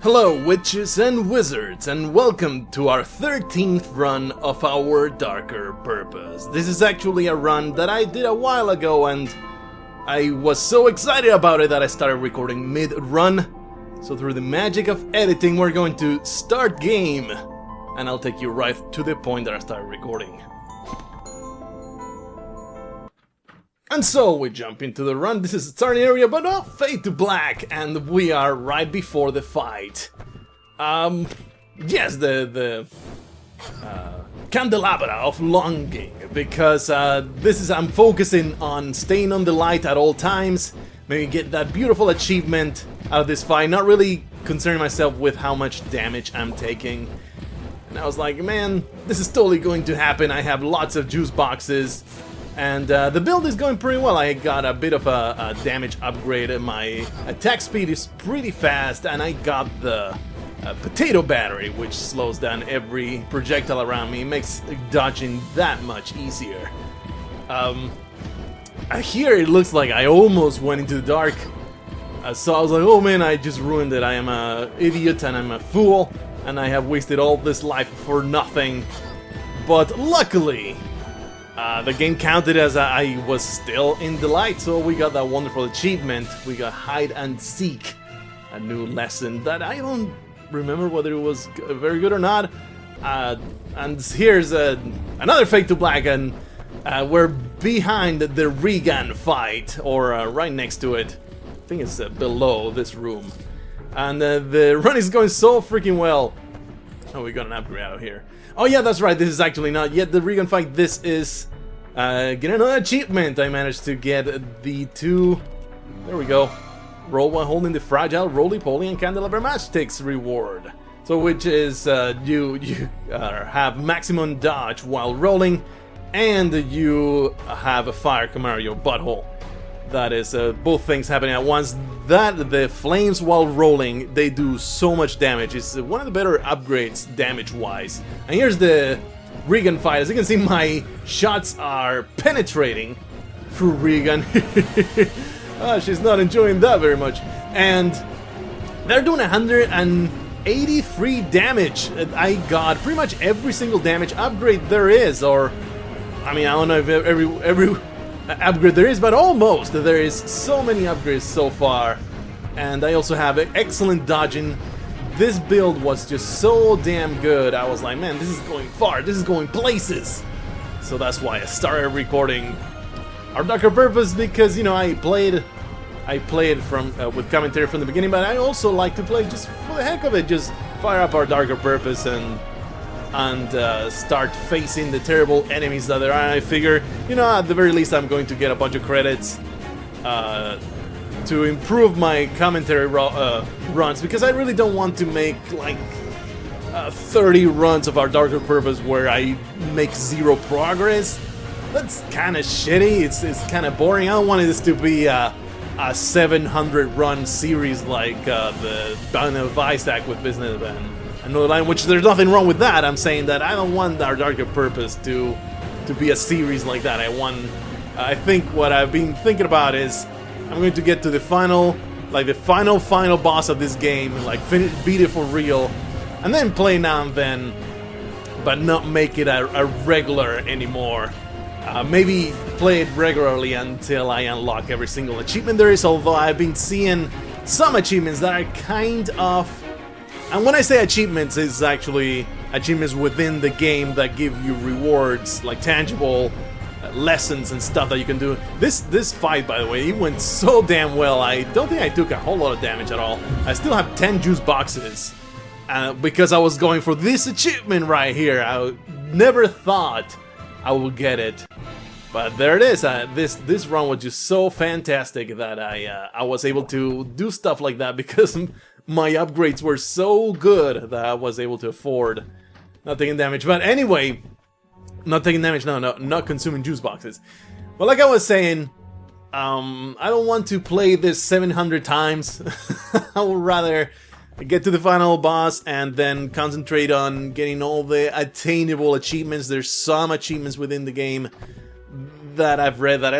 Hello witches and wizards, and welcome to our 13th run of our Darker Purpose. This is actually a run that I did a while ago, and I was so excited about it that I started recording mid-run. So through the magic of editing, we're going to start game, and I'll take you right to the point that I started recording. And so we jump into the run. This is the starting area, but not fade to black, and we are right before the fight. Yes, the candelabra of longing, because I'm focusing on staying on the light at all times, maybe get that beautiful achievement out of this fight, not really concerning myself with how much damage I'm taking. And I was like, man, this is totally going to happen. I have lots of juice boxes. And the build is going pretty well. I got a bit of a damage upgrade. My attack speed is pretty fast, and I got the potato battery, which slows down every projectile around me. It makes dodging that much easier. Here it looks like I almost went into the dark. So I was like, oh man, I just ruined it. I am an idiot and I'm a fool, and I have wasted all this life for nothing. But luckily, the game counted as I was still in the light, so we got that wonderful achievement. We got hide and seek, a new lesson that I don't remember whether it was very good or not. And here's another fade to black, and we're behind the Regan fight, or right next to it. I think it's below this room. And the run is going so freaking well. Oh, we got an upgrade out here. Oh yeah, that's right, this is actually not yet the Regan fight. This is get another achievement. I managed to get the two, there we go, roll while holding the fragile roly-poly and candelabra matchsticks reward. So which is you have maximum dodge while rolling, and you have a fire come out of your butthole. That is both things happening at once. That the flames while rolling, they do so much damage. It's one of the better upgrades damage-wise. And here's the Regan fight. As you can see, my shots are penetrating through Regan. She's not enjoying that very much. And they're doing 183 damage. I got pretty much every single damage upgrade there is, or I mean, I don't know if every upgrade there is, but almost. There is so many upgrades so far, and I also have excellent dodging. This build was just so damn good. I was like, man, this is going far, this is going places. So that's why I started recording our Darker Purpose, because, you know, I played from with commentary from the beginning, but I also like to play just for the heck of it, just fire up our Darker Purpose and start facing the terrible enemies that there are. I figure, you know, at the very least I'm going to get a bunch of credits to improve my commentary runs, because I really don't want to make like 30 runs of our Darker Purpose where I make zero progress. That's kind of shitty. It's kind of boring. I don't want this to be a 700 run series like the Bound of Isaac with Business and another line, which there's nothing wrong with that. I'm saying that I don't want our Darker Purpose to be a series like that. I think what I've been thinking about is I'm going to get to the final, like the final boss of this game, like beat it for real, and then play now and then, but not make it a regular anymore. Maybe play it regularly until I unlock every single achievement there is, although I've been seeing some achievements that are kind of, and when I say achievements, it's actually achievements within the game that give you rewards, like tangible lessons and stuff that you can do. This fight, by the way, it went so damn well. I don't think I took a whole lot of damage at all. I still have 10 juice boxes because I was going for this achievement right here. I never thought I would get it, but there it is. This run was just so fantastic that I was able to do stuff like that because my upgrades were so good that I was able to afford not taking damage. But anyway, not taking damage, no, not consuming juice boxes. But like I was saying, I don't want to play this 700 times. I would rather get to the final boss and then concentrate on getting all the attainable achievements. There's some achievements within the game that I've read that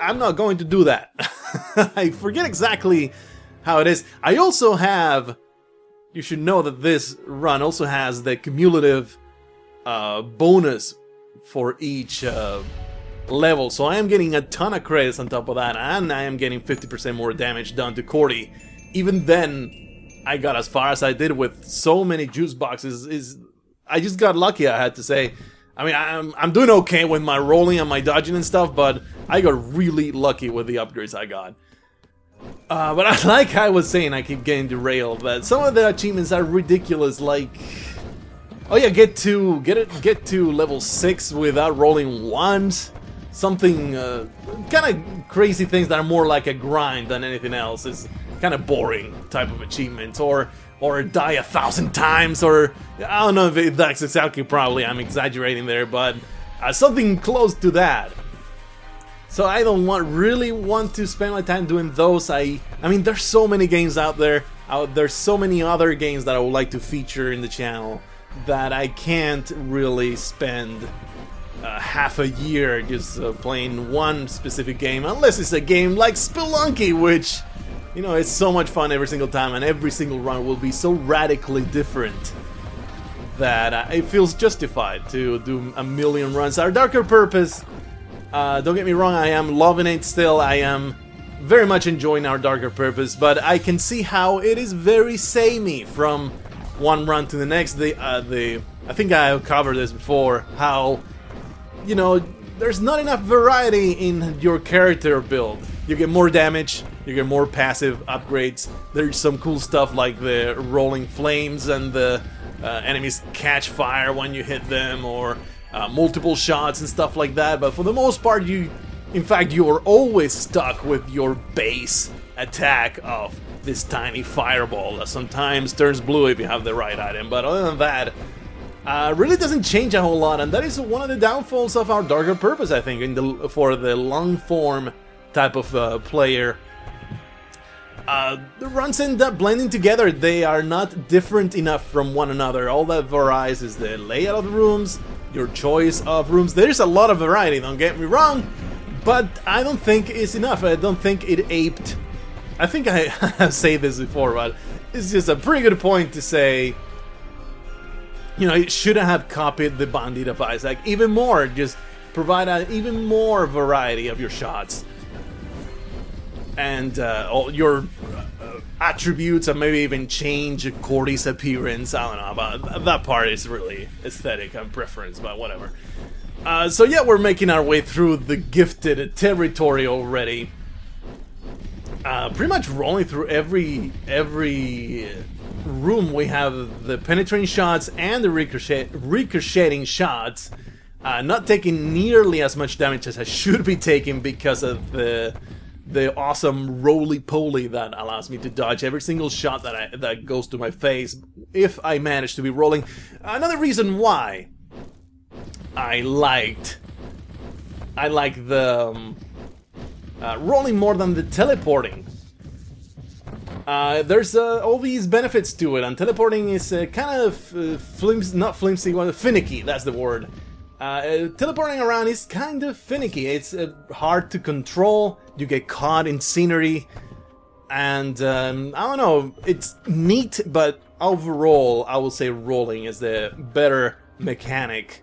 I'm not going to do that. I forget exactly how it is. I also have you should know that this run also has the cumulative bonus for each level. So I am getting a ton of credits on top of that, and I am getting 50% more damage done to Cordy. Even then, I got as far as I did with so many juice boxes. I just got lucky, I had to say. I mean, I'm doing okay with my rolling and my dodging and stuff, but I got really lucky with the upgrades I got. But like I was saying, I keep getting derailed, but some of the achievements are ridiculous, like... Oh yeah, get to level 6 without rolling once. Something, kind of crazy things that are more like a grind than anything else. It's kind of boring type of achievements, or die 1,000 times, or I don't know if that's exactly, probably I'm exaggerating there, but something close to that. So I don't really want to spend my time doing those. I mean, there's so many games out there. There's so many other games that I would like to feature in the channel that I can't really spend half a year just playing one specific game, unless it's a game like Spelunky, which, you know, it's so much fun every single time, and every single run will be so radically different that it feels justified to do a million runs. Our Darker Purpose, don't get me wrong, I am loving it still. I am very much enjoying Our Darker Purpose, but I can see how it is very samey from one run to the next. I think I covered this before, how, you know, there's not enough variety in your character build. You get more damage, you get more passive upgrades. There's some cool stuff like the rolling flames, and the enemies catch fire when you hit them, or multiple shots and stuff like that. But for the most part, in fact, you are always stuck with your base attack of this tiny fireball that sometimes turns blue if you have the right item. But other than that, really doesn't change a whole lot, and that is one of the downfalls of Our Darker Purpose, I think, for the long form type of player. The runs end up blending together. They are not different enough from one another. All that varies is the layout of the rooms, your choice of rooms. There's a lot of variety, don't get me wrong, but I don't think it's enough. I don't think it aped. I think I have said this before, but it's just a pretty good point to say, you know, it should have copied the Bandit of Isaac even more. Just provide even more variety of your shots and all your attributes, and maybe even change Cordy's appearance. I don't know, but that part is really aesthetic and preference, but whatever. So yeah, we're making our way through the gifted territory already. Pretty much rolling through every room. We have the penetrating shots and the ricocheting shots. Not taking nearly as much damage as I should be taking because of the awesome roly-poly that allows me to dodge every single shot that goes to my face if I manage to be rolling. Another reason why I like the rolling more than the teleporting. There's all these benefits to it, and teleporting is kind of finicky, that's the word. Teleporting around is kind of finicky. It's hard to control. You get caught in scenery, and I don't know, it's neat, but overall I will say rolling is the better mechanic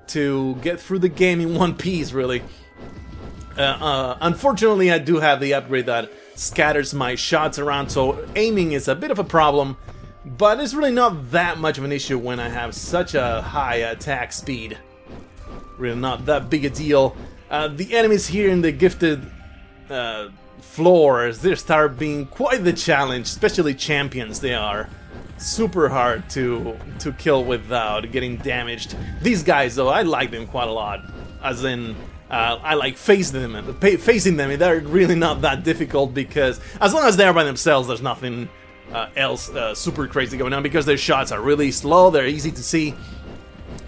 to get through the game in one piece, really. Unfortunately, I do have the upgrade that scatters my shots around, so aiming is a bit of a problem, but it's really not that much of an issue when I have such a high attack speed. Really not that big a deal. The enemies here in the gifted floors, they start being quite the challenge, especially champions. They are super hard to kill without getting damaged. These guys, though, I like them quite a lot, as in I like facing them. They're really not that difficult, because as long as they're by themselves, there's nothing else super crazy going on, because their shots are really slow, they're easy to see.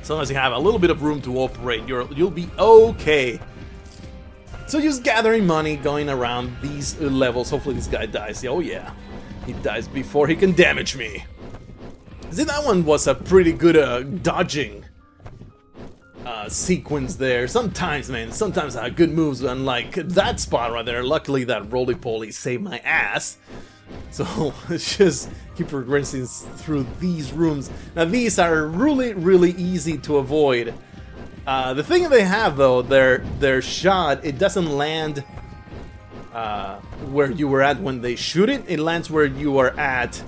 As long as you have a little bit of room to operate, you'll be okay. So just gathering money, going around these levels. Hopefully this guy dies. Oh yeah, he dies before he can damage me. See, that one was a pretty good dodging sequence there. Sometimes, man, sometimes I have good moves, unlike that spot right there. Luckily that roly-poly saved my ass. So let's just keep progressing through these rooms. Now these are really easy to avoid. The thing they have though, their shot, it doesn't land where you were at when they shoot it. It lands where you are at.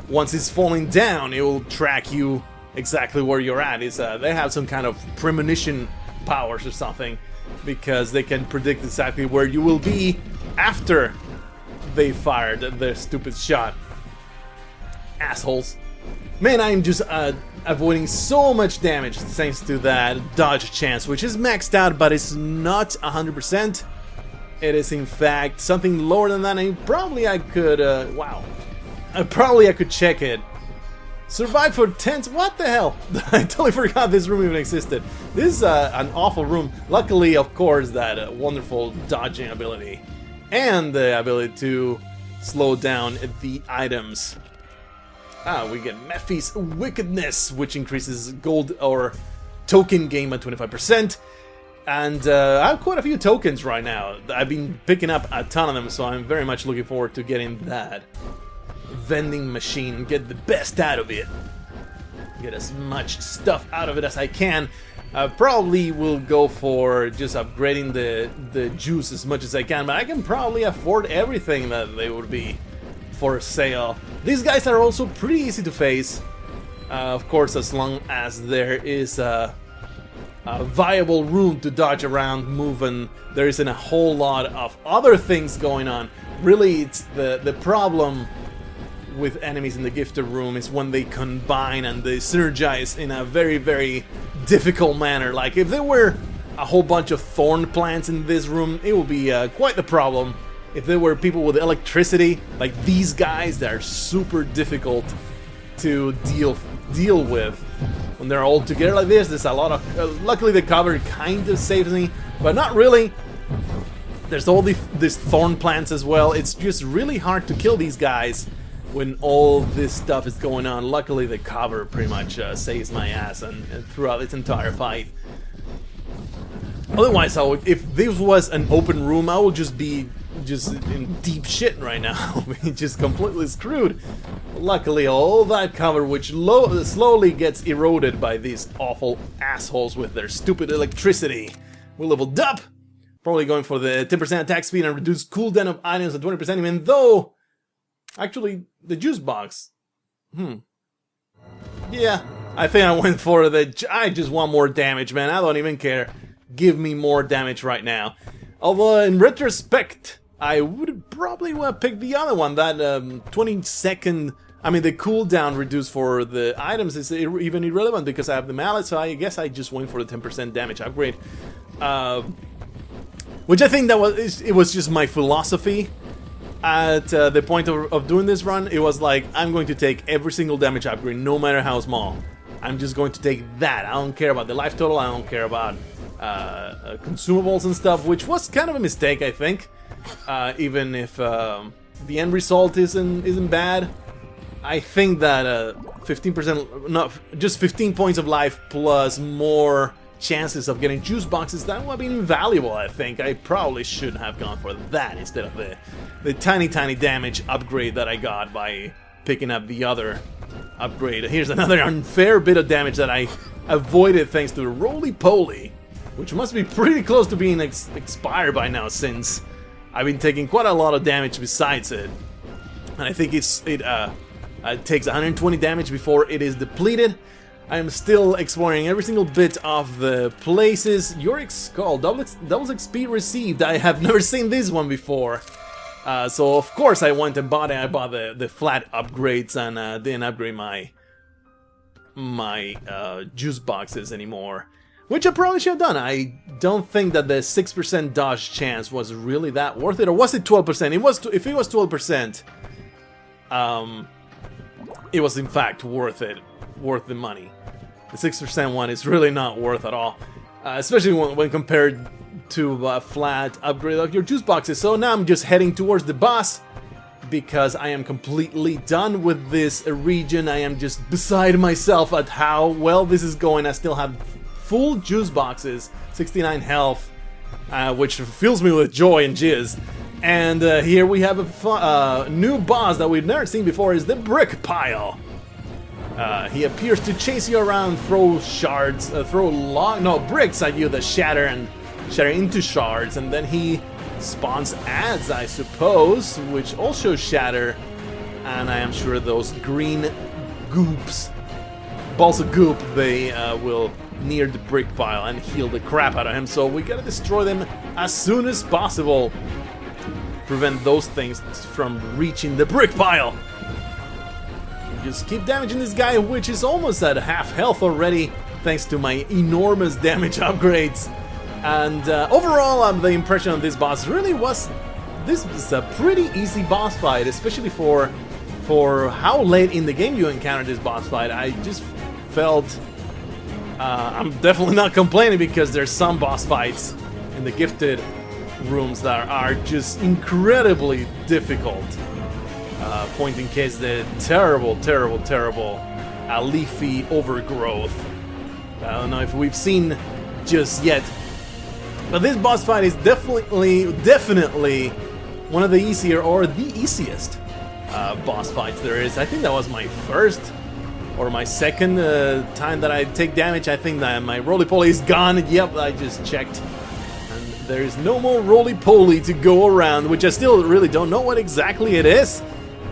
Once it's falling down, it will track you exactly where you're at. They have some kind of premonition powers or something, because they can predict exactly where you will be after they fired their stupid shot. Assholes. Man, I'm just avoiding so much damage thanks to that dodge chance, which is maxed out, but it's not 100%. It is in fact something lower than that, and probably I could, wow. Probably I could check it. Survive for 10. What the hell? I totally forgot this room even existed. This is an awful room. Luckily, of course, that wonderful dodging ability. And the ability to slow down the items. We get Mephi's Wickedness, which increases gold or token gain by 25%. And I have quite a few tokens right now. I've been picking up a ton of them, so I'm very much looking forward to getting that vending machine, get the best out of it, get as much stuff out of it as I can. Probably will go for just upgrading the juice as much as I can, but I can probably afford everything that they would be for sale. These guys are also pretty easy to face, of course, as long as there is a viable room to dodge around, move, and there isn't a whole lot of other things going on. Really, it's the problem with enemies in the gifted room is when they combine and they synergize in a very difficult manner. Like if there were a whole bunch of thorn plants in this room, it would be quite the problem. If there were people with electricity, like these guys, that are super difficult to deal with. When they're all together like this, there's a lot of... luckily the cover kind of saves me, but not really. There's all these thorn plants as well. It's just really hard to kill these guys when all this stuff is going on. Luckily the cover pretty much saves my ass and throughout this entire fight. Otherwise, if this was an open room, I would just be in deep shit right now. Just completely screwed. Luckily, all that cover, which slowly gets eroded by these awful assholes with their stupid electricity. We leveled up. Probably going for the 10% attack speed and reduced cooldown of items at 20%, even though... Actually, the juice box. Yeah, I think I went for the... I just want more damage, man. I don't even care. Give me more damage right now. Although, in retrospect, I would probably want to pick the other one. That 20-second... I mean, the cooldown reduced for the items is even irrelevant because I have the mallet, so I guess I just went for the 10% damage upgrade. Which I think it was just my philosophy. At the point of doing this run, it was like, I'm going to take every single damage upgrade, no matter how small. I'm just going to take that. I don't care about the life total, I don't care about consumables and stuff, which was kind of a mistake, I think. Even if the end result isn't bad. I think that 15%, not just 15 points of life plus more chances of getting juice boxes, that would have been invaluable. I think I probably should have gone for that instead of the tiny damage upgrade that I got by picking up the other upgrade. Here's another unfair bit of damage that I avoided thanks to the roly-poly, which must be pretty close to being expired by now, since I've been taking quite a lot of damage besides it. And I think it takes 120 damage before it is depleted. I am still exploring every single bit of the places. Yorick's Skull, double XP received. I have never seen this one before. So of course I went and bought it. I bought the flat upgrades and didn't upgrade my juice boxes anymore. Which I probably should have done. I don't think that the 6% dodge chance was really that worth it. Or was it 12%? It was. If it was 12%, it was in fact worth it. Worth the money. The 6% one is really not worth at all, especially when compared to a flat upgrade of your juice boxes. So now I'm just heading towards the boss because I am completely done with this region. I am just beside myself at how well this is going. I still have full juice boxes, 69 health, which fills me with joy and jizz. And here we have a new boss that we've never seen before, is the Brick Pile. He appears to chase you around, throw shards, bricks at you that shatter into shards, and then he spawns ads, I suppose, which also shatter, and I am sure those green goops, balls of goop, they will near the brick pile and heal the crap out of him, so we gotta destroy them as soon as possible. Prevent those things from reaching the brick pile. Just keep damaging this guy, which is almost at half health already, thanks to my enormous damage upgrades. And overall, the impression of this boss really was, this was a pretty easy boss fight, especially for how late in the game you encounter this boss fight. I just felt, I'm definitely not complaining, because there's some boss fights in the gifted rooms that are just incredibly difficult. Point in case the terrible leafy overgrowth. I don't know if we've seen just yet, but this boss fight is definitely one of the easier, or the easiest boss fights there is. I think that was my first or my second time that I take damage. I think that my roly-poly is gone. Yep, I just checked. And there's no more roly-poly to go around, which I still really don't know what exactly it is.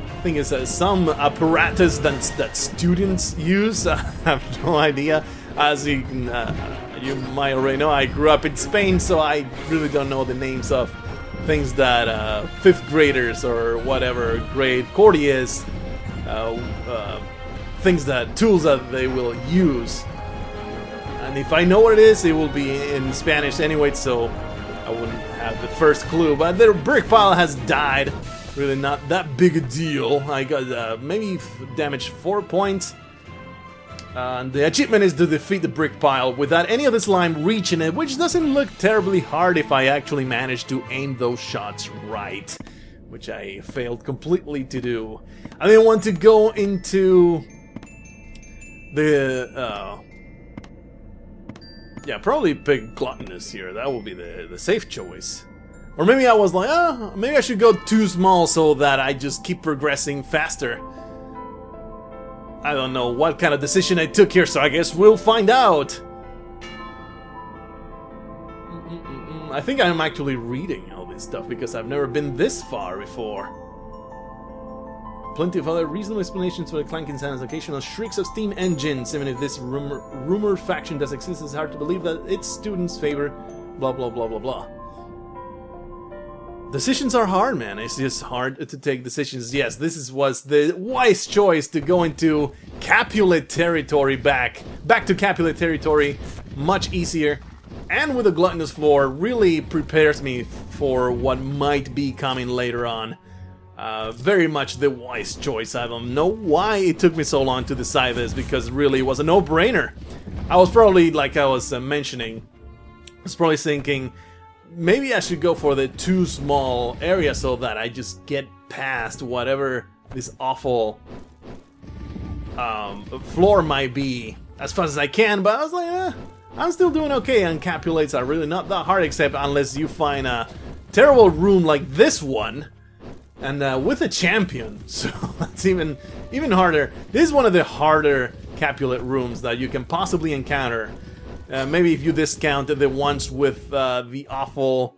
I think it's some apparatus that students use. I have no idea. As you might already know, I grew up in Spain, so I really don't know the names of things that 5th graders or whatever grade courtiers, tools that they will use. And if I know what it is, it will be in Spanish anyway, so I wouldn't have the first clue. But the brick pile has died. Really not that big a deal. I got maybe damage 4 points. And the achievement is to defeat the brick pile without any of the slime reaching it, which doesn't look terribly hard if I actually manage to aim those shots right, which I failed completely to do. I didn't want to go into the yeah, probably pick gluttonous here. That will be the safe choice. Or maybe I was like, oh, maybe I should go too small so that I just keep progressing faster. I don't know what kind of decision I took here, so I guess we'll find out. I think I'm actually reading all this stuff because I've never been this far before. Plenty of other reasonable explanations for the clanking sounds, occasional shrieks of steam engines. Even if this rumor faction does exist, it's hard to believe that its students favor blah blah blah blah blah. Decisions are hard, man. It's just hard to take decisions. Yes, this was the wise choice to go into Capulet territory, back to Capulet territory, much easier. And with a gluttonous floor, really prepares me for what might be coming later on. Very much the wise choice. I don't know why it took me so long to decide this, because really it was a no-brainer. I was probably, like I was mentioning, I was probably thinking, maybe I should go for the too small area so that I just get past whatever this awful floor might be as fast as I can, but I was like, I'm still doing okay, and Capulates are really not that hard, except unless you find a terrible room like this one, and with a champion, so that's even harder. This is one of the harder Capulet rooms that you can possibly encounter. Maybe if you discount the ones with the awful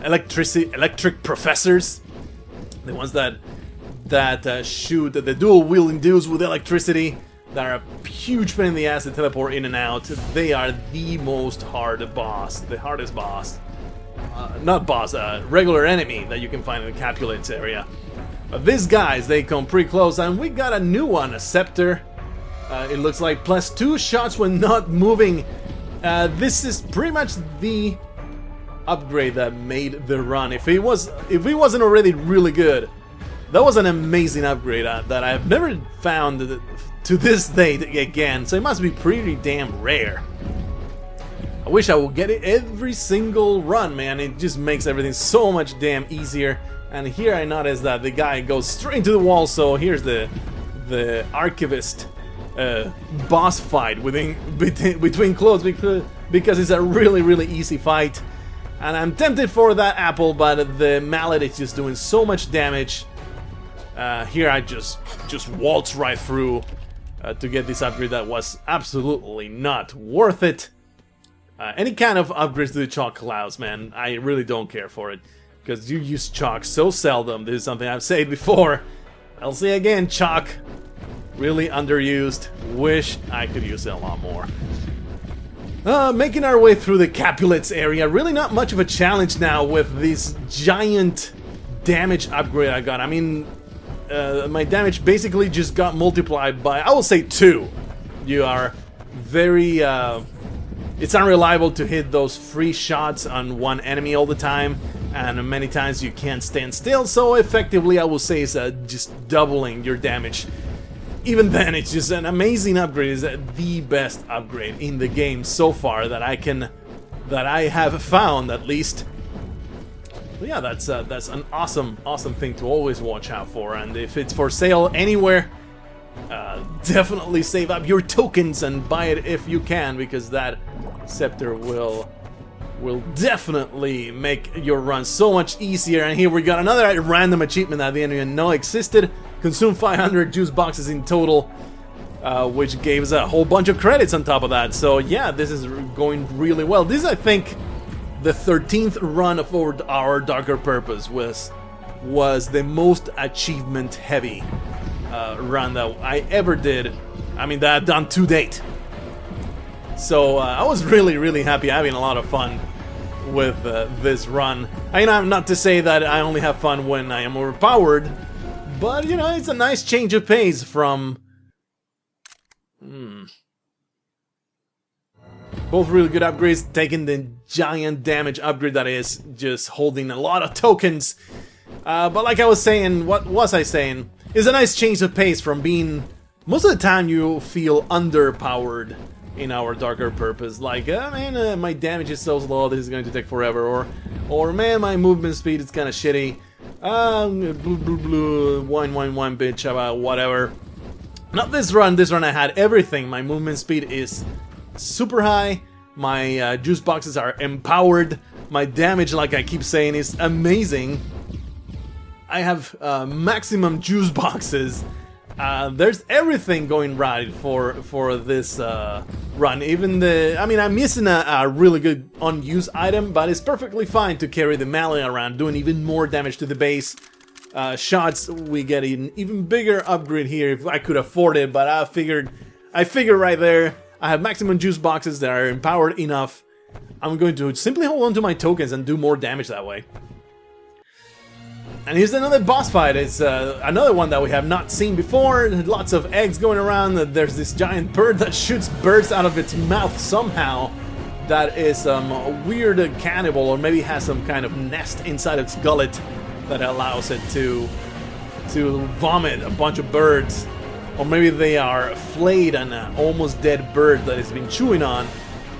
electric professors, the ones that shoot the dual-wielding dudes with electricity, that are a huge pain in the ass to teleport in and out. They are the most hardest boss, not boss, regular enemy that you can find in the Capulates area. But these guys, they come pretty close, and we got a new one, a scepter. It looks like +2 shots when not moving. This is pretty much the upgrade that made the run. If he wasn't already really good, that was an amazing upgrade that I've never found to this date again. So it must be pretty damn rare. I wish I would get it every single run, man. It just makes everything so much damn easier. And here I noticed that the guy goes straight into the wall. So here's the archivist boss fight between clothes, because it's a really easy fight. And I'm tempted for that apple, but the mallet is just doing so much damage. Here I just waltz right through to get this upgrade that was absolutely not worth it. Any kind of upgrades to the chalk clouds, man, I really don't care for it. Because you use chalk so seldom. This is something I've said before. I'll say again, chalk, really underused. Wish I could use it a lot more. Making our way through the Capulets area. Really not much of a challenge now with this giant damage upgrade I got. I mean, my damage basically just got multiplied by, I will say, 2. You are very... it's unreliable to hit those free shots on one enemy all the time. And many times you can't stand still, so effectively I will say it's just doubling your damage. Even then, it's just an amazing upgrade. It's the best upgrade in the game so far that I have found, at least. But yeah, that's an awesome thing to always watch out for. And if it's for sale anywhere, definitely save up your tokens and buy it if you can, because that scepter will definitely make your run so much easier. And here we got another random achievement that I didn't even know existed. Consume 500 juice boxes in total, which gave us a whole bunch of credits on top of that. So yeah, this is going really well. This is, I think, the 13th run of our Darker Purpose was the most achievement heavy run that I ever did. I mean, that I've done to date. So I was really happy, having a lot of fun with this run. I mean, not to say that I only have fun when I am overpowered, but you know, it's a nice change of pace from... Both really good upgrades, taking the giant damage upgrade that is just holding a lot of tokens. But like I was saying, what was I saying? It's a nice change of pace from being... Most of the time you feel underpowered in our Darker Purpose, like, man, my damage is so slow, this is going to take forever, or man, my movement speed is kind of shitty, wine, bitch, about whatever. Not this run. This run I had everything. My movement speed is super high, my juice boxes are empowered, my damage, like I keep saying, is amazing. I have maximum juice boxes. There's everything going right for this run. Even I mean, I'm missing a really good unused item, but it's perfectly fine to carry the mallet around, doing even more damage to the base. Shots, we get an even bigger upgrade here if I could afford it, but I figured right there, I have maximum juice boxes that are empowered enough. I'm going to simply hold on to my tokens and do more damage that way. And here's another boss fight. It's another one that we have not seen before. Lots of eggs going around. There's this giant bird that shoots birds out of its mouth somehow. That is a weird cannibal, or maybe has some kind of nest inside its gullet that allows it to vomit a bunch of birds. Or maybe they are flayed an almost dead bird that it's been chewing on,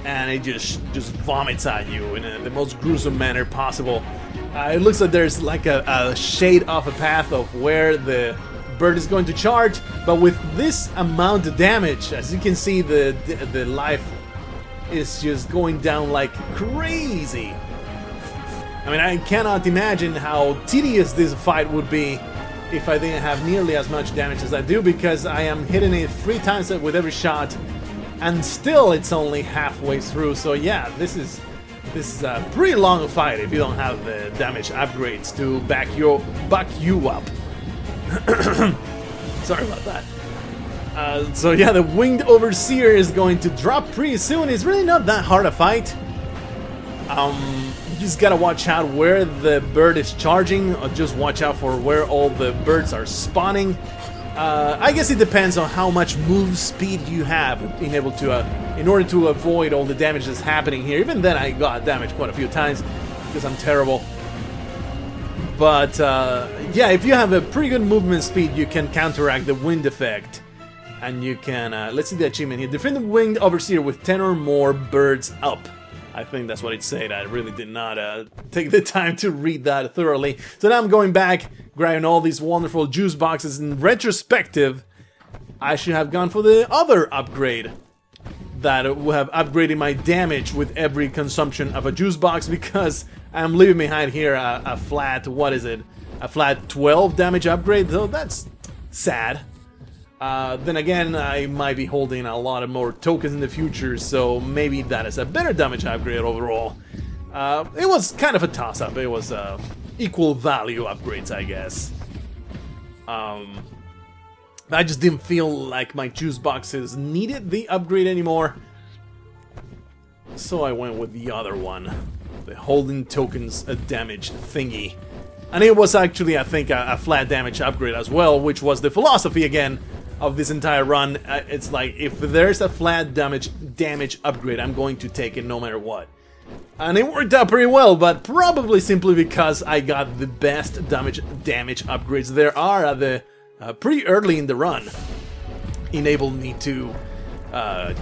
and it just vomits at you in the most gruesome manner possible. It looks like there's like a shade of a path of where the bird is going to charge, but with this amount of damage, as you can see, the life is just going down like crazy. I mean, I cannot imagine how tedious this fight would be if I didn't have nearly as much damage as I do, because I am hitting it 3 times with every shot, and still it's only halfway through. So yeah, this is a pretty long fight if you don't have the damage upgrades to back you up. Sorry about that. So yeah, the Winged Overseer is going to drop pretty soon. It's really not that hard a fight. You just gotta watch out where the bird is charging, or just watch out for where all the birds are spawning. I guess it depends on how much move speed you have in order to avoid all the damage that's happening here. Even then, I got damaged quite a few times because I'm terrible. But yeah, if you have a pretty good movement speed, you can counteract the wind effect, and you can let's see the achievement here: defend the Winged Overseer with 10 or more birds up. I think that's what it said. I really did not take the time to read that thoroughly. So now I'm going back, grabbing all these wonderful juice boxes. In retrospective, I should have gone for the other upgrade. that have upgraded my damage with every consumption of a juice box, because I'm leaving behind here a flat, what is it? A flat 12 damage upgrade, though that's sad. Then again, I might be holding a lot of more tokens in the future, so maybe that is a better damage upgrade overall. It was kind of a toss-up. It was equal value upgrades, I guess. I just didn't feel like my juice boxes needed the upgrade anymore, so I went with the other one, the holding tokens damage thingy. And it was actually, I think, a flat damage upgrade as well, which was the philosophy again of this entire run. It's like, if there's a flat damage upgrade, I'm going to take it no matter what. And it worked out pretty well, but probably simply because I got the best damage upgrades there are at the pretty early in the run. Enabled me to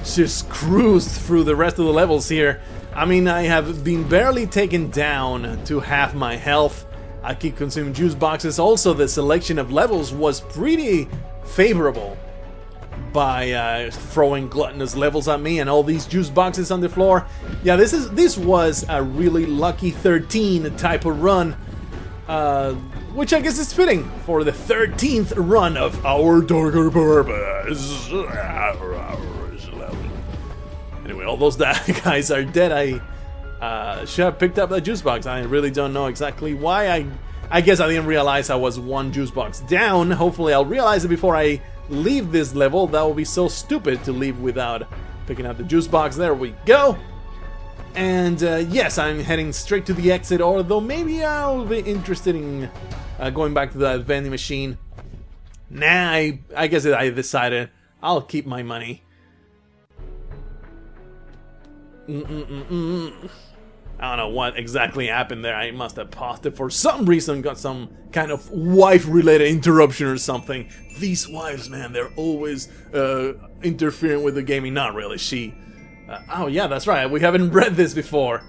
just cruise through the rest of the levels here. I mean, I have been barely taken down to half my health. I keep consuming juice boxes. Also, the selection of levels was pretty favorable by throwing gluttonous levels at me and all these juice boxes on the floor. Yeah, this was a really lucky 13 type of run, which I guess is fitting for the 13th run of our darker purpose. Anyway, all those guys are dead. I should have picked up that juice box. I really don't know exactly why. I guess I didn't realize I was one juice box down. Hopefully I'll realize it before I leave this level. That would be so stupid to leave without picking up the juice box. There we go. And yes, I'm heading straight to the exit, although maybe I'll be interested in going back to the vending machine. Nah, I guess I decided I'll keep my money. I don't know what exactly happened there. I must have paused it for some reason, got some kind of wife-related interruption or something. These wives, man, they're always interfering with the gaming. Not really, she... oh yeah, that's right, we haven't read this before.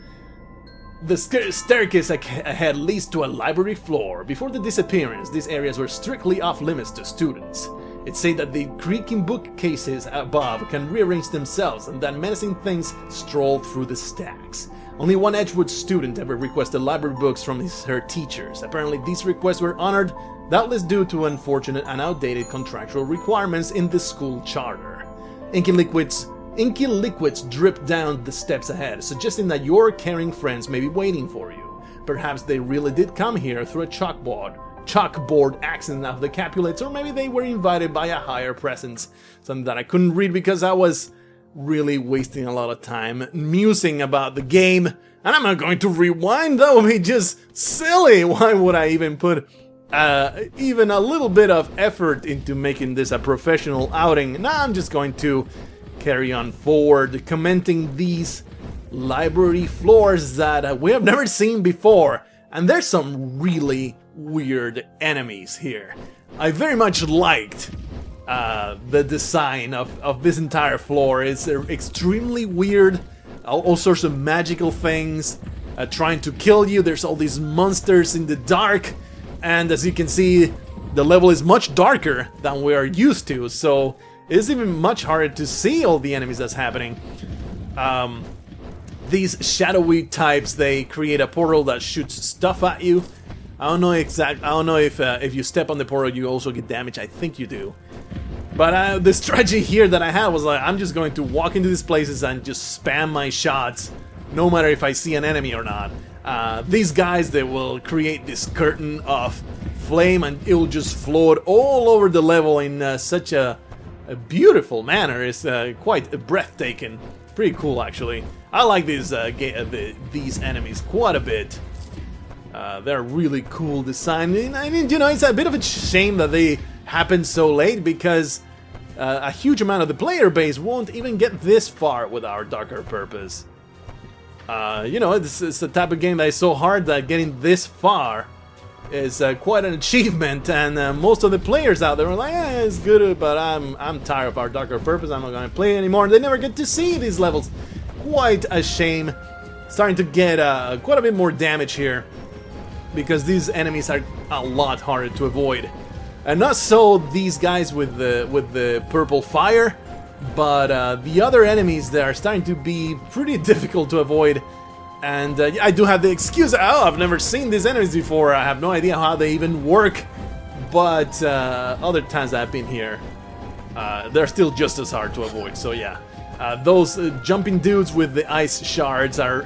The staircase ahead leads to a library floor. Before the disappearance, these areas were strictly off-limits to students. It's said that the creaking bookcases above can rearrange themselves and that menacing things stroll through the stacks. Only one Edgewood student ever requested library books from her teachers. Apparently these requests were honored, doubtless due to unfortunate and outdated contractual requirements in the school charter. Inky liquids drip down the steps ahead, suggesting that your caring friends may be waiting for you. Perhaps they really did come here through a chalkboard accident of the Capulets, or maybe they were invited by a higher presence. Something that I couldn't read because I was really wasting a lot of time musing about the game, and I'm not going to rewind. That would be just silly. Why would I even put even a little bit of effort into making this a professional outing? Now I'm just going to carry on forward, commenting these library floors that we have never seen before, and there's some really weird enemies here. I very much liked the design of this entire floor. It's extremely weird, all sorts of magical things trying to kill you. There's all these monsters in the dark, and as you can see, the level is much darker than we are used to, so it's even much harder to see all the enemies that's happening. These shadowy types, they create a portal that shoots stuff at you. I don't know if you step on the portal you also get damage. I think you do. But the strategy here that I had was like, I'm just going to walk into these places and just spam my shots, no matter if I see an enemy or not. These guys, they will create this curtain of flame and it will just float all over the level in such a beautiful manner. It's quite breathtaking. Pretty cool, actually. I like these enemies quite a bit. They're really cool design, and you know, it's a bit of a shame that they happen so late, because a huge amount of the player base won't even get this far with our darker purpose. You know, it's the type of game that is so hard that getting this far is quite an achievement, and most of the players out there are like, yeah, it's good, but I'm tired of our darker purpose, I'm not going to play it anymore. They never get to see these levels. Quite a shame. Starting to get quite a bit more damage here, because these enemies are a lot harder to avoid. And not so these guys with the purple fire. but the other enemies, they are starting to be pretty difficult to avoid. And I do have the excuse, oh, I've never seen these enemies before, I have no idea how they even work. But other times that I've been here, they're still just as hard to avoid, so yeah. Those jumping dudes with the ice shards are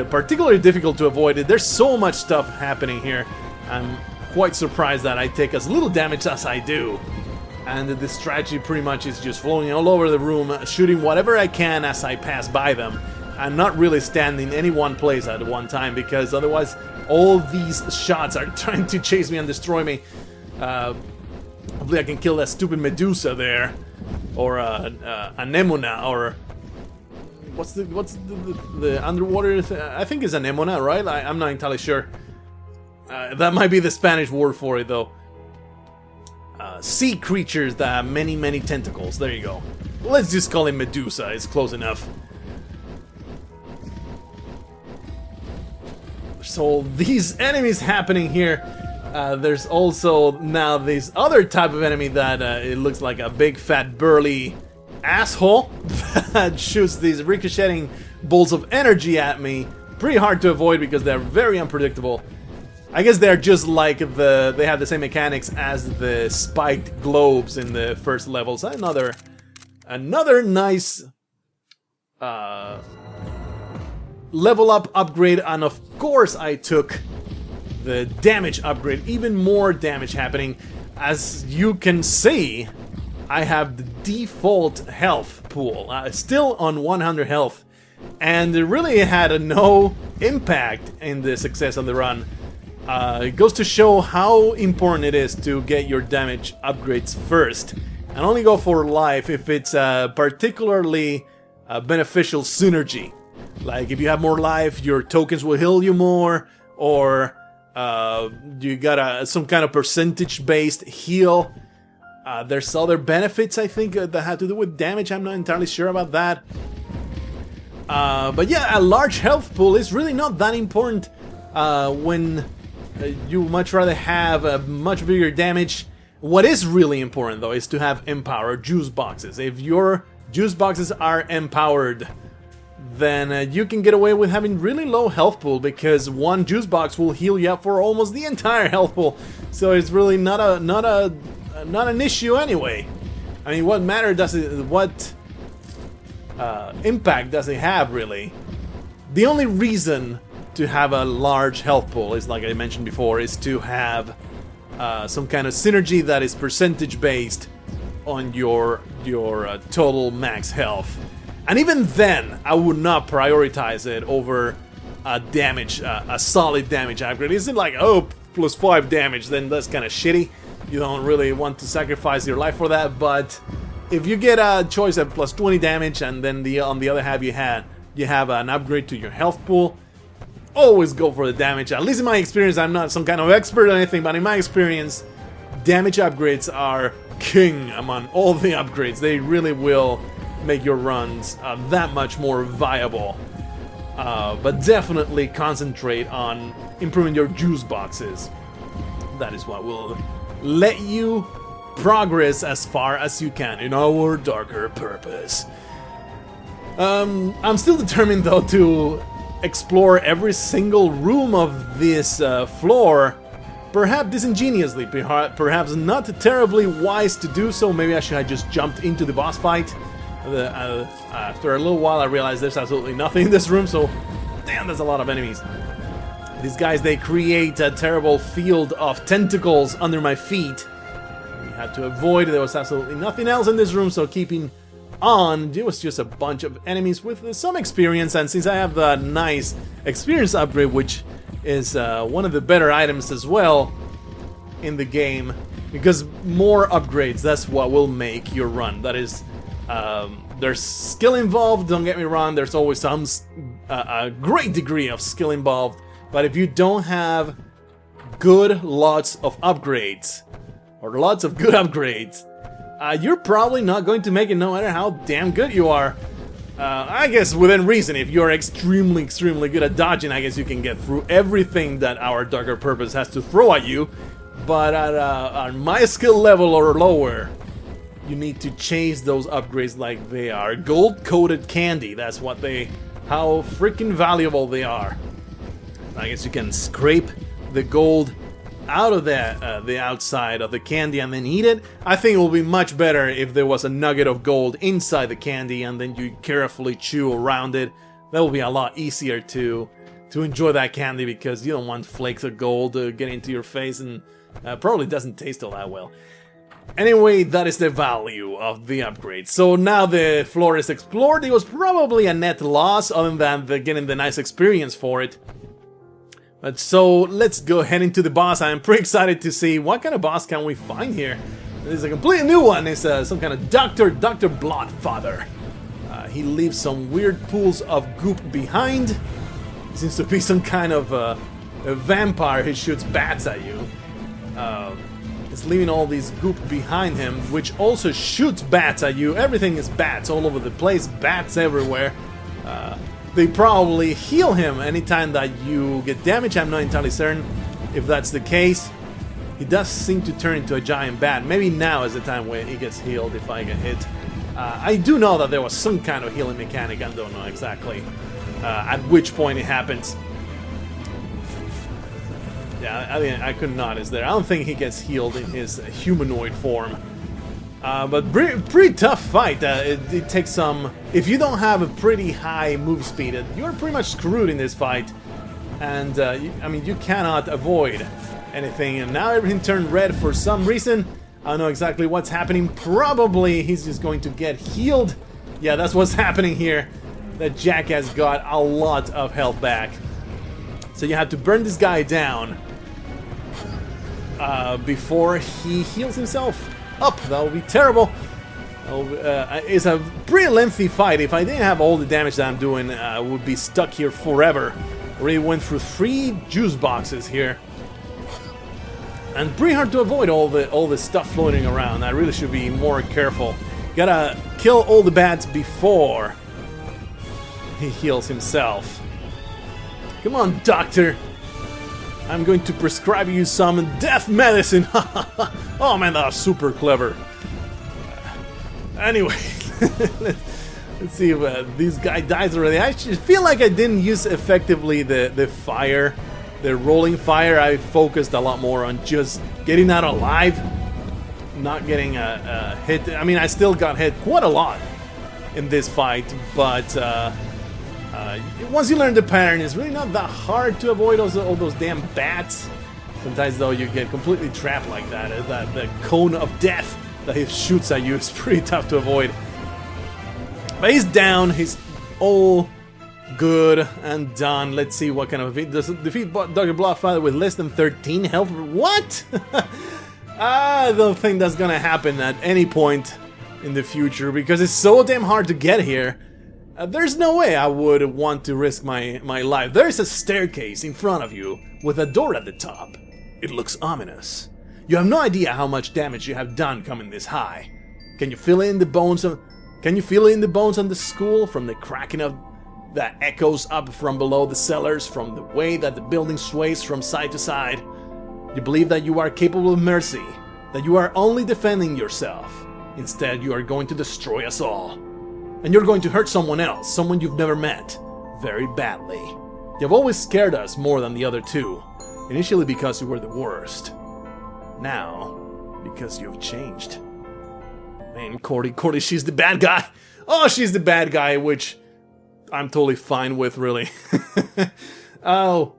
particularly difficult to avoid. There's so much stuff happening here. I'm quite surprised that I take as little damage as I do. And the strategy pretty much is just flowing all over the room, shooting whatever I can as I pass by them. I'm not really standing any one place at one time, because otherwise all these shots are trying to chase me and destroy me. Hopefully I can kill that stupid Medusa there, or anemona, or what's the underwater I think it's anemona, right? I'm not entirely sure. That might be the Spanish word for it, though. Sea creatures that have many tentacles. There you go. Let's just call it Medusa. It's close enough. So these enemies happening here. There's also now this other type of enemy that it looks like a big fat burly asshole that shoots these ricocheting bolts of energy at me. Pretty hard to avoid because they're very unpredictable. I guess they're just like they have the same mechanics as the spiked globes in the first levels. Another nice level up upgrade, and of course I took the damage upgrade. Even more damage happening. As you can see, I have the default health pool, still on 100 health, and it really had no impact in the success of the run. It goes to show how important it is to get your damage upgrades first, and only go for life if it's a particularly beneficial synergy. Like if you have more life, your tokens will heal you more, or you got some kind of percentage-based heal. There's other benefits, I think, that have to do with damage. I'm not entirely sure about that. But yeah, a large health pool is really not that important when you much rather have a much bigger damage. What is really important, though, is to have empowered juice boxes. If your juice boxes are empowered, then you can get away with having really low health pool, because one juice box will heal you up for almost the entire health pool. So it's really not an issue anyway. I mean, what matter does it? What impact does it have, really? The only reason to have a large health pool is, like I mentioned before, is to have some kind of synergy that is percentage based on your total max health. And even then, I would not prioritize it over a solid damage upgrade. Isn't like, oh, plus 5 damage, then that's kind of shitty. You don't really want to sacrifice your life for that. But if you get a choice at plus 20 damage, and then on the other half you have an upgrade to your health pool, always go for the damage. At least in my experience, I'm not some kind of expert or anything, but in my experience, damage upgrades are king among all the upgrades. They really will make your runs that much more viable. But definitely concentrate on improving your juice boxes. That is what will let you progress as far as you can in our darker purpose. I'm still determined, though, to explore every single room of this floor, perhaps disingenuously, perhaps not terribly wise to do so. Maybe I should have just jumped into the boss fight. After a little while I realized there's absolutely nothing in this room, so damn, there's a lot of enemies. These guys, they create a terrible field of tentacles under my feet. We had to avoid. There was absolutely nothing else in this room, so keeping on, it was just a bunch of enemies with some experience. And since I have the nice experience upgrade, which is one of the better items as well in the game, because more upgrades, that's what will make your run. That is, there's skill involved, don't get me wrong, there's always a great degree of skill involved, but if you don't have lots of upgrades, or lots of good upgrades, you're probably not going to make it, no matter how damn good you are. I guess within reason. If you're extremely good at dodging, I guess you can get through everything that our darker purpose has to throw at you, but at my skill level or lower, you need to chase those upgrades like they are gold-coated candy. That's what they... how freaking valuable they are. I guess you can scrape the gold out of the outside of the candy and then eat it. I think it will be much better if there was a nugget of gold inside the candy and then you carefully chew around it. That will be a lot easier to enjoy that candy, because you don't want flakes of gold to get into your face, and probably doesn't taste all that well. Anyway, that is the value of the upgrade. So now the floor is explored. It was probably a net loss other than getting the nice experience for it. But so let's go head into the boss. I'm pretty excited to see what kind of boss can we find here. This is a completely new one. It's some kind of Dr. Bloodfather. He leaves some weird pools of goop behind. He seems to be some kind of a vampire who shoots bats at you. He's leaving all these goop behind him, which also shoots bats at you. Everything is bats all over the place, bats everywhere. They probably heal him anytime that you get damaged. I'm not entirely certain if that's the case. He does seem to turn into a giant bat. Maybe now is the time when he gets healed if I get hit. I do know that there was some kind of healing mechanic. I don't know exactly at which point it happens. Yeah, I could notice there. I don't think he gets healed in his humanoid form. But pretty tough fight. It takes some... If you don't have a pretty high move speed, you're pretty much screwed in this fight. And, I mean, you cannot avoid anything. And now everything turned red for some reason. I don't know exactly what's happening. Probably he's just going to get healed. Yeah, that's what's happening here. That jackass got a lot of health back. So you have to burn this guy down before he heals himself up. That would be terrible. It's a pretty lengthy fight. If I didn't have all the damage that I'm doing, I would be stuck here forever. Already went through 3 juice boxes here. And pretty hard to avoid all the stuff floating around. I really should be more careful. Gotta kill all the bats before he heals himself. Come on, doctor. I'm going to prescribe you some death medicine. Oh man, that was super clever. Anyway, let's see if this guy dies already. I feel like I didn't use effectively the fire. The rolling fire. I focused a lot more on just getting out alive, not getting hit. I mean, I still got hit quite a lot in this fight, but once you learn the pattern, it's really not that hard to avoid all those damn bats. Sometimes, though, you get completely trapped like that. The cone of death that he shoots at you is pretty tough to avoid. But he's down. He's all good and done. Let's see what kind of defeat Dr. Bloodfather with less than 13 health. What? I don't think that's gonna happen at any point in the future because it's so damn hard to get here. There's no way I would want to risk my life. There's a staircase in front of you with a door at the top. It looks ominous. You have no idea how much damage you have done coming this high. Can you feel it in the bones of? Can you feel it in the bones on the school from the cracking of that echoes up from below the cellars, from the way that the building sways from side to side? You believe that you are capable of mercy, that you are only defending yourself. Instead, you are going to destroy us all. And you're going to hurt someone else, someone you've never met, very badly. You've always scared us more than the other two, initially because you were the worst. Now, because you've changed. Man, Cordy, she's the bad guy. Oh, she's the bad guy, which I'm totally fine with, really. Oh.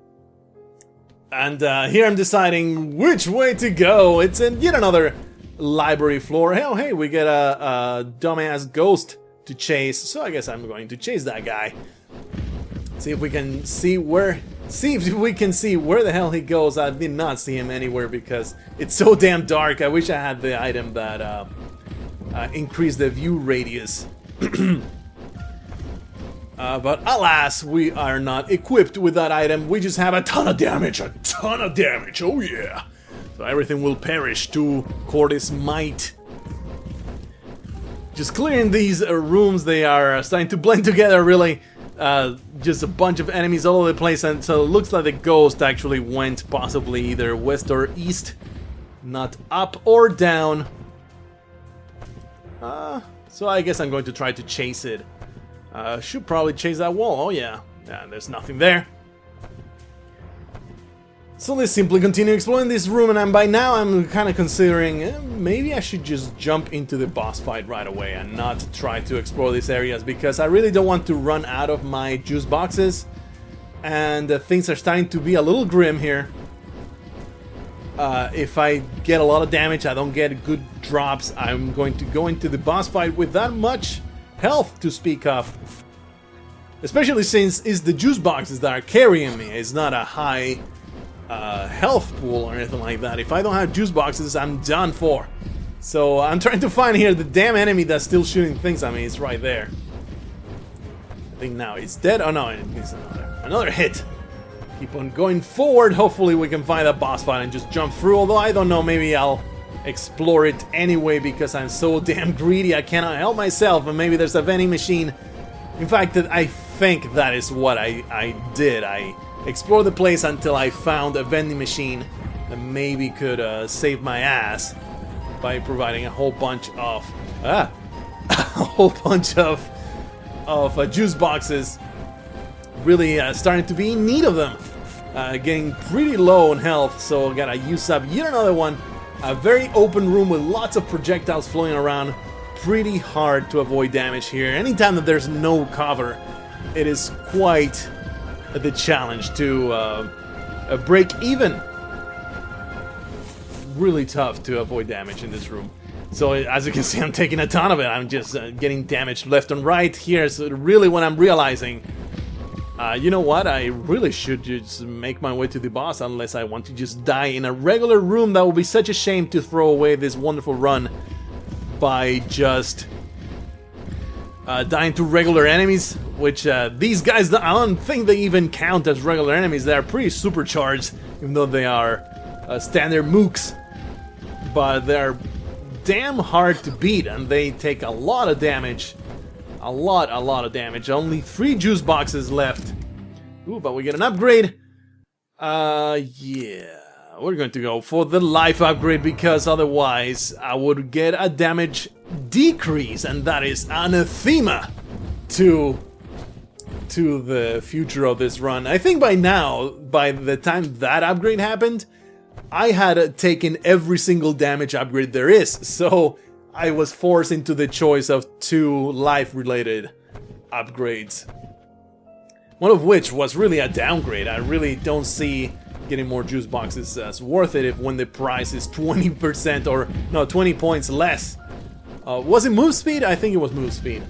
And here I'm deciding which way to go. It's in yet another library floor. Oh, hey, we get a dumbass ghost to chase. So I guess I'm going to chase that guy. See if we can see where the hell he goes. I did not see him anywhere because it's so damn dark. I wish I had the item that increased the view radius. But alas, we are not equipped with that item. We just have a ton of damage. Oh yeah. So everything will perish to Cordy's might. Just clearing these rooms, they are starting to blend together, really. Just a bunch of enemies all over the place, and so it looks like the ghost actually went possibly either west or east, not up or down. So I guess I'm going to try to chase it. Should probably chase that wall. Oh yeah. Yeah, there's nothing there. So let's simply continue exploring this room, and by now I'm kind of considering maybe I should just jump into the boss fight right away and not try to explore these areas, because I really don't want to run out of my juice boxes, and things are starting to be a little grim here. If I get a lot of damage, I don't get good drops, I'm going to go into the boss fight with that much health to speak of. Especially since it's the juice boxes that are carrying me, it's not a high health pool or anything like that. If I don't have juice boxes, I'm done for. So I'm trying to find here the damn enemy that's still shooting things at me. It's right there. I think now it's dead. Oh no, it's another hit. Keep on going forward. Hopefully we can find a boss fight and just jump through. Although I don't know, maybe I'll explore it anyway because I'm so damn greedy I cannot help myself. And maybe there's a vending machine. In fact, I think that is what I did. I explored the place until I found a vending machine that maybe could save my ass by providing a whole bunch of juice boxes. Really starting to be in need of them. Getting pretty low on health, so gotta use up yet another one. A very open room with lots of projectiles flowing around. Pretty hard to avoid damage here. Anytime that there's no cover, it is quite the challenge to break even. Really tough to avoid damage in this room. So as you can see, I'm taking a ton of it. I'm just getting damaged left and right. Here's really when I'm realizing, you know what, I really should just make my way to the boss unless I want to just die in a regular room. That would be such a shame to throw away this wonderful run by just dying to regular enemies, which these guys, I don't think they even count as regular enemies. They're pretty supercharged, even though they are standard mooks. But they're damn hard to beat, and they take a lot of damage. A lot of damage. Only 3 juice boxes left. Ooh, but we get an upgrade. Yeah. We're going to go for the life upgrade, because otherwise I would get a damage decrease, and that is anathema to the future of this run. I think by now, by the time that upgrade happened, I had taken every single damage upgrade there is, so I was forced into the choice of 2 life-related upgrades. One of which was really a downgrade. I really don't see getting more juice boxes as worth it when the price is 20% or no, 20 points less. Was it move speed? I think it was move speed.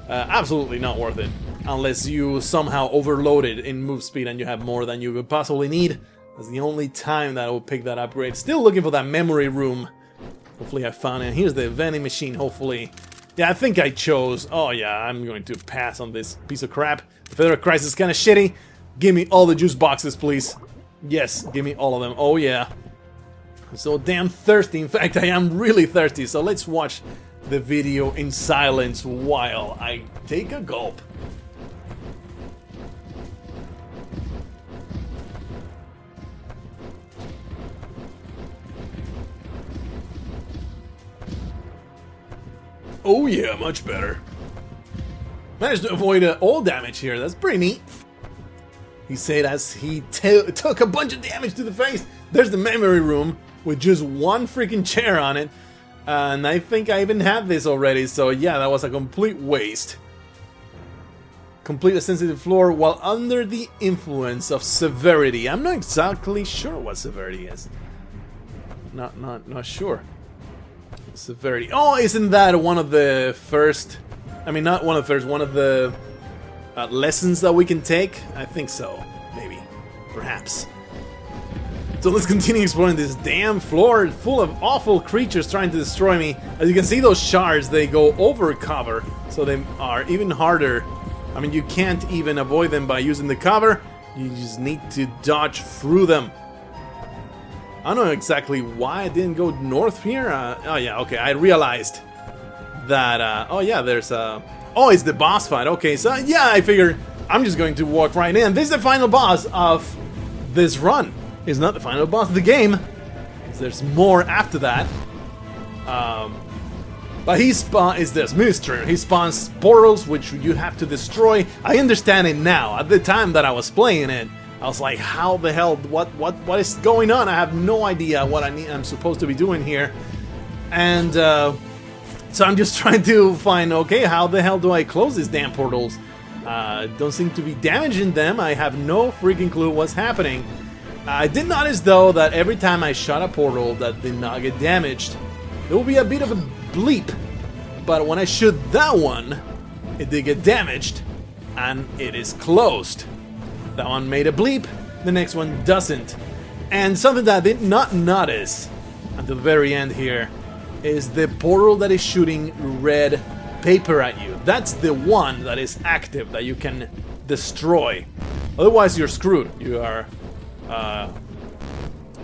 Absolutely not worth it unless you somehow overloaded in move speed and you have more than you could possibly need. That's the only time that I will pick that upgrade. Still looking for that memory room. Hopefully I found it. Here's the vending machine, hopefully. Yeah, I think I chose. Oh yeah, I'm going to pass on this piece of crap. The Federal Crisis is kind of shitty. Give me all the juice boxes, please. Yes, give me all of them. Oh yeah. I'm so damn thirsty. In fact, I am really thirsty. So let's watch the video in silence while I take a gulp. Oh yeah, much better. Managed to avoid all damage here. That's pretty neat. He said as he took a bunch of damage to the face. There's the memory room with just one freaking chair on it. And I think I even have this already. So yeah, that was a complete waste. Complete a sensitive floor while under the influence of severity. I'm not exactly sure what severity is. Not sure. Severity. Oh, isn't that one of the first... I mean, not one of the first, one of the lessons that we can take? I think so. Maybe. Perhaps. So let's continue exploring this damn floor full of awful creatures trying to destroy me. As you can see, those shards, they go over cover, so they are even harder. I mean, you can't even avoid them by using the cover. You just need to dodge through them. I don't know exactly why I didn't go north here. Oh yeah, okay, I realized that, oh yeah, there's a... Oh, it's the boss fight. Okay, so yeah, I figured I'm just going to walk right in. This is the final boss of this run. It's not the final boss of the game, because there's more after that. But he is this administrator. He spawns portals which you have to destroy. I understand it now. At the time that I was playing it, I was like, how the hell, what is going on? I have no idea what I'm supposed to be doing here. And so I'm just trying to find, okay, how the hell do I close these damn portals? Don't seem to be damaging them. I have no freaking clue what's happening. I did notice though that every time I shot a portal that did not get damaged, there will be a bit of a bleep. But when I shoot that one, it did get damaged and it is closed. That one made a bleep, the next one doesn't. And something that I did not notice until the very end here is the portal that is shooting red paper at you. That's the one that is active, that you can destroy. Otherwise you're screwed. You are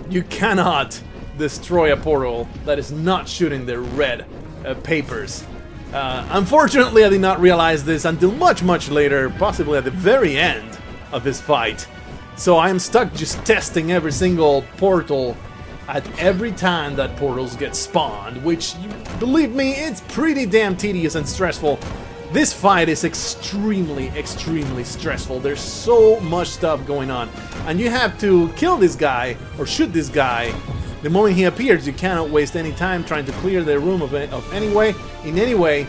you cannot destroy a portal that is not shooting the red papers. Unfortunately, I did not realize this until much later, possibly at the very end of this fight. So I am stuck just testing every single portal at every time that portals get spawned, which, believe me, it's pretty damn tedious and stressful. This fight is extremely stressful. There's so much stuff going on, and you have to kill this guy or shoot this guy the moment he appears. You cannot waste any time trying to clear the room in any way.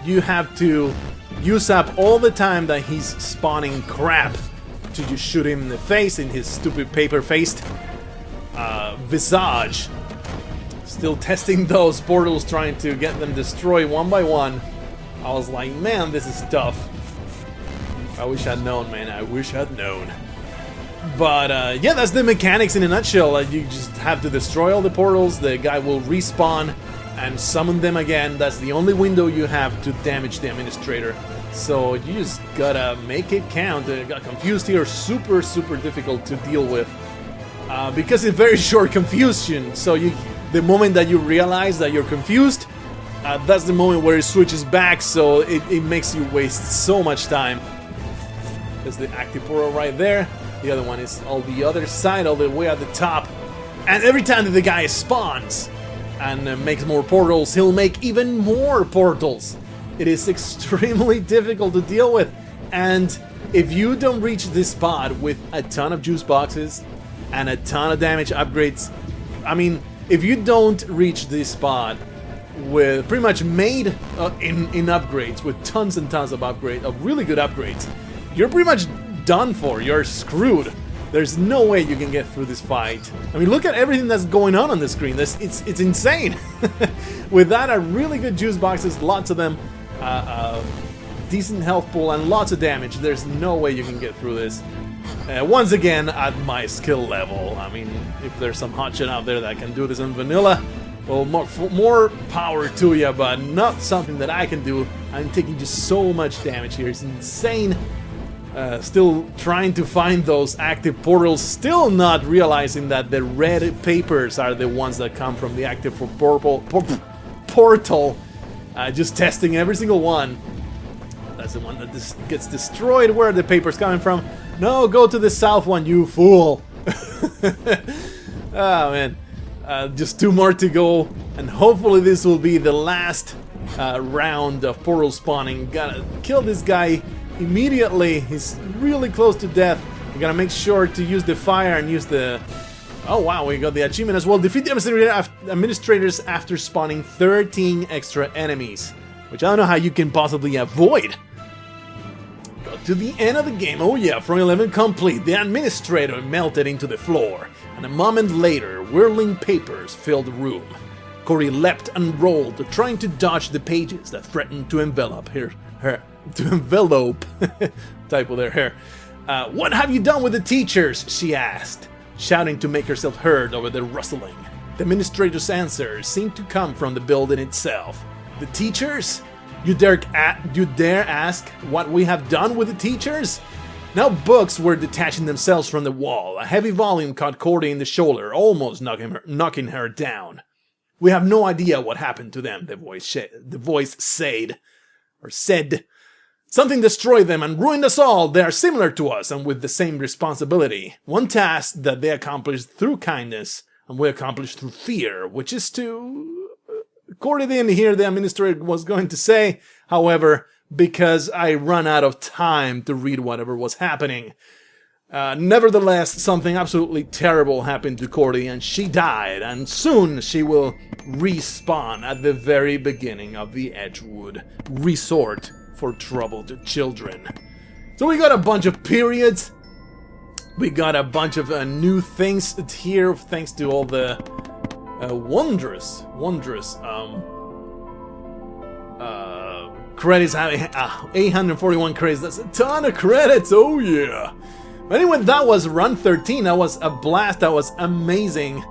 You have to use up all the time that he's spawning crap to just shoot him in the face, in his stupid paper-faced visage. Still testing those portals, trying to get them destroyed one by one. I was like, man, this is tough. I wish I'd known, man. I wish I'd known. But yeah, that's the mechanics in a nutshell. You just have to destroy all the portals. The guy will respawn and summon them again. That's the only window you have to damage the administrator. So you just gotta make it count. I got confused here. Super difficult to deal with because it's very short confusion. So the moment that you realize that you're confused, that's the moment where it switches back, so it makes you waste so much time. There's the active portal right there. The other one is on the other side, all the way at the top. And every time that the guy spawns and makes more portals, he'll make even more portals. It is extremely difficult to deal with. And if you don't reach this spot with a ton of juice boxes and a ton of damage upgrades, I mean, if you don't reach this spot with pretty much made in upgrades, with tons and tons of really good upgrades, you're pretty much done for. You're screwed. There's no way you can get through this fight. I mean, look at everything that's going on the screen. It's insane. With that, really good juice boxes, lots of them, decent health pool, and lots of damage. There's no way you can get through this. Once again, at my skill level. I mean, if there's some hotshot out there that can do this in vanilla, well, more power to you, but not something that I can do. I'm taking just so much damage here. It's insane. Still trying to find those active portals. Still not realizing that the red papers are the ones that come from the active portal. Just testing every single one. That's the one that gets destroyed. Where are the papers coming from? No, go to the south one, you fool. Oh, man. Just 2 more to go, and hopefully this will be the last round of portal spawning. Gotta kill this guy immediately. He's really close to death. We gotta make sure to use the fire and use the... Oh wow, we got the achievement as well. Defeat the administrators after spawning 13 extra enemies, which I don't know how you can possibly avoid. Got to the end of the game. Oh yeah, from 11 complete. The administrator melted into the floor, and a moment later, whirling papers filled the room. Corey leapt and rolled, trying to dodge the pages that threatened to envelop typo there, her. What have you done with the teachers? She asked, shouting to make herself heard over the rustling. The administrator's answer seemed to come from the building itself. The teachers? You dare ask what we have done with the teachers? Now books were detaching themselves from the wall. A heavy volume caught Cordy in the shoulder, almost knocking her down. We have no idea what happened to them, the voice said. Something destroyed them and ruined us all. They are similar to us and with the same responsibility. One task that they accomplished through kindness and we accomplished through fear, which is to Cordy didn't hear the administrator was going to say, however, because I ran out of time to read whatever was happening. Nevertheless, something absolutely terrible happened to Cordy and she died, and soon she will respawn at the very beginning of the Edgewood resort for troubled children. So we got a bunch of periods, we got a bunch of new things here thanks to all the wondrous credits. 841 credits, that's a ton of credits, oh yeah! But anyway, that was run 13, that was a blast, that was amazing.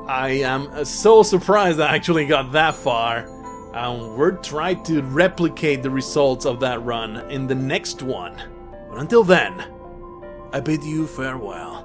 I am so surprised I actually got that far. We're trying to replicate the results of that run in the next one. But until then, I bid you farewell.